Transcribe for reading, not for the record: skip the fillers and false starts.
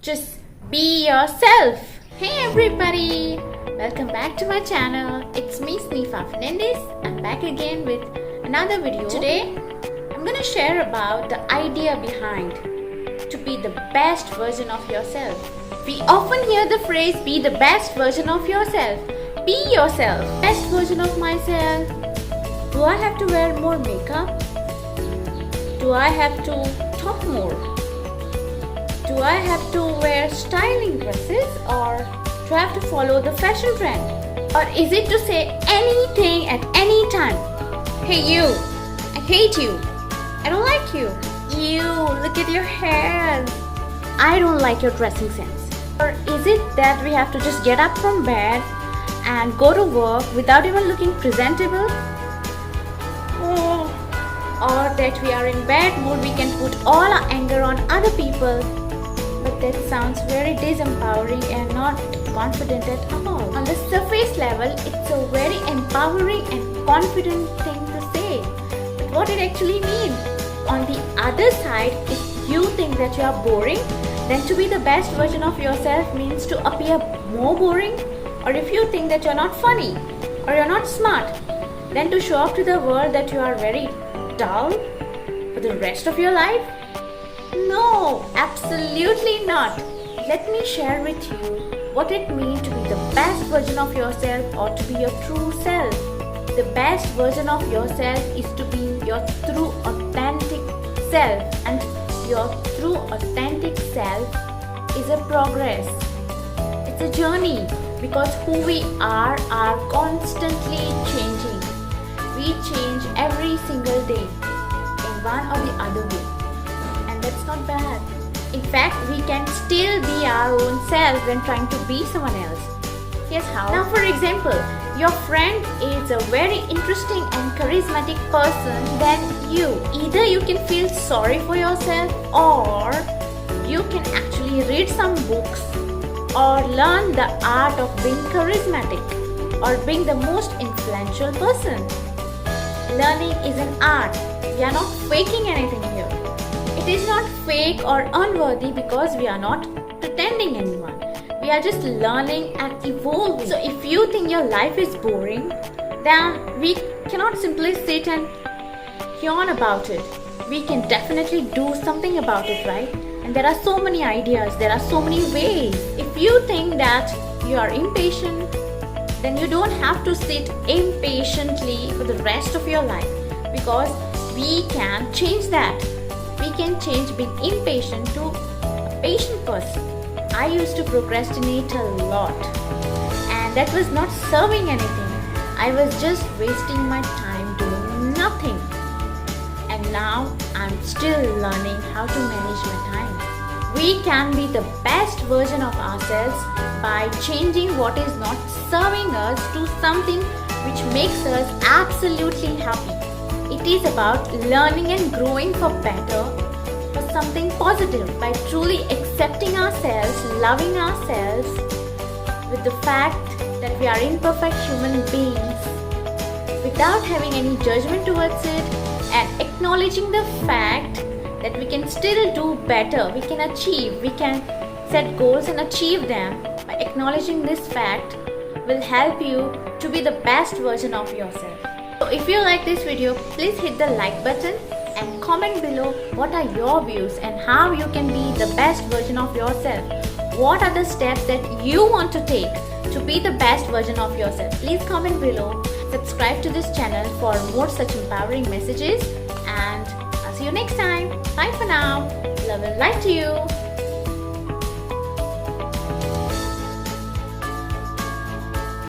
Just be yourself. Hey everybody, welcome back to my channel. It's me, Sneefa Fernandez. I'm back again with another video. Today I'm gonna share about the idea behind to be the best version of yourself. We often hear the phrase be the best version of yourself. Be yourself. Best version of myself. Do I have to wear more makeup? Do I have to talk more? Do I have to wear styling dresses, or do I have to follow the fashion trend? Or is it to say anything at any time? Hey you, I hate you. I don't like you. Ew, look at your hair. I don't like your dressing sense. Or is it that we have to just get up from bed and go to work without even looking presentable? Or that we are in bad mood, we can put all our anger on other people. But that sounds very disempowering and not confident at all. On the surface level, it's a very empowering and confident thing to say. But what it actually means? On the other side, if you think that you are boring, then to be the best version of yourself means to appear more boring. Or if you think that you're not funny or you're not smart, then to show off to the world that you are very dull for the rest of your life? No, absolutely not. Let me share with you what it means to be the best version of yourself or to be your true self. The best version of yourself is to be your true authentic self, and your true authentic self is a progress. It's a journey, because who we are constantly changing. We change every single day in one or the other way. That's not bad. In fact, we can still be our own self when trying to be someone else. Here's how. Now, for example, your friend is a very interesting and charismatic person than you. Either you can feel sorry for yourself, or you can actually read some books or learn the art of being charismatic or being the most influential person. Learning is an art. We are not faking anything here. It is not fake or unworthy because we are not pretending anyone. We are just learning and evolving. So if you think your life is boring, then we cannot simply sit and yawn about it. We can definitely do something about it, right? And there are so many ideas, there are so many ways. If you think that you are impatient, then you don't have to sit impatiently for the rest of your life, because we can change that. We can change being impatient to a patient person. I used to procrastinate a lot, and that was not serving anything. I was just wasting my time doing nothing. And now I'm still learning how to manage my time. We can be the best version of ourselves by changing what is not serving us to something which makes us absolutely happy. It is about learning and growing for better, for something positive, by truly accepting ourselves, loving ourselves with the fact that we are imperfect human beings, without having any judgment towards it, and acknowledging the fact that we can still do better, we can achieve, we can set goals and achieve them. By acknowledging this fact will help you to be the best version of yourself. So if you like this video, please hit the like button and comment below what are your views and how you can be the best version of yourself. What are the steps that you want to take to be the best version of yourself? Please comment below. Subscribe to this channel for more such empowering messages, and I'll see you next time. Bye for now. Love and light to you.